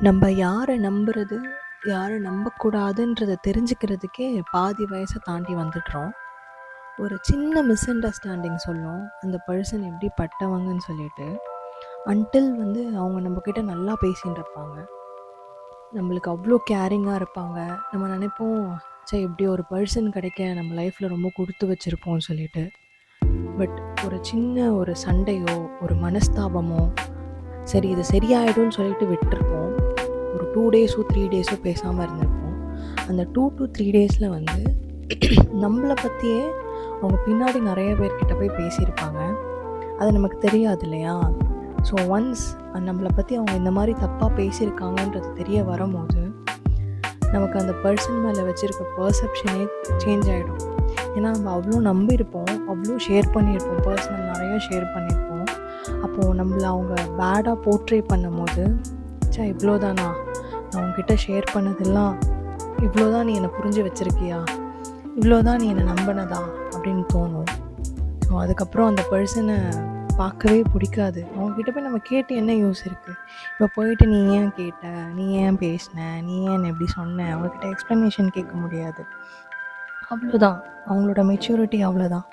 நம்ம யாரை நம்புறது, யாரை நம்பக்கூடாதுன்றத தெரிஞ்சுக்கிறதுக்கே பாதி வயசை தாண்டி வந்துடுறோம். ஒரு சின்ன மிஸ் அண்டர்ஸ்டாண்டிங் சொல்லும் அந்த பர்சன் எப்படி பட்டவங்கன்னு சொல்லிட்டு, அன்டில் அவங்க நம்மக்கிட்ட நல்லா பேசின்னு இருப்பாங்க, நம்மளுக்கு அவ்வளோ கேரிங்காக இருப்பாங்க. நம்ம நினைப்போம், சே இப்படி ஒரு பர்சன் கிடைக்க நம்ம லைஃப்பில் ரொம்ப கொடுத்து வச்சுருப்போம்னு சொல்லிட்டு. பட் ஒரு சண்டையோ ஒரு மனஸ்தாபமோ சரி இது சரியாயிடும்னு சொல்லிட்டு விட்டுருப்போம். ஒரு 2 டேஸோ 3 டேஸோ பேசாமல் இருந்திருப்போம். அந்த 2 to 3 டேஸில் நம்மளை பற்றியே அவங்க பின்னாடி நிறைய பேர்கிட்ட போய் பேசியிருப்பாங்க. அது நமக்கு தெரியாது இல்லையா? ஸோ ஒன்ஸ் நம்மளை பற்றி அவங்க இந்த மாதிரி தப்பாக பேசியிருக்காங்கன்றது தெரிய வரும்போது நமக்கு அந்த பர்சன் மேலே வச்சுருக்க பர்செப்ஷனே சேஞ்ச் ஆகிடும். ஏன்னா நம்ம அவ்வளோ நம்பியிருப்போம், அவ்வளோ ஷேர் பண்ணியிருப்போம், பர்சனல் நிறையா ஷேர் பண்ணியிருப்போம். அப்போது நம்மளை அவங்க பேடாக போர்ட்ரே பண்ணும் போது, இவ்வளோதானா, நான் உங்ககிட்ட ஷேர் பண்ணதெல்லாம் இவ்வளோதான், நீ என்னை புரிஞ்சு வச்சுருக்கியா, இவ்வளோதான் நீ என்னை நம்பினதா அப்படின்னு தோணும். ஸோ அதுக்கப்புறம் அந்த பர்சனை பார்க்கவே பிடிக்காது. அவங்கக்கிட்ட போய் நம்ம கேட்டு என்ன யூஸ் இருக்குது? இப்போ போயிட்டு நீ ஏன் கேட்ட, நீ ஏன் பேசின, நீ ஏன் எப்படி சொன்ன, அவங்கக்கிட்ட எக்ஸ்ப்ளனேஷன் கேட்க முடியாது. அவ்வளோதான், அவங்களோட மெச்சூரிட்டி அவ்வளோதான்.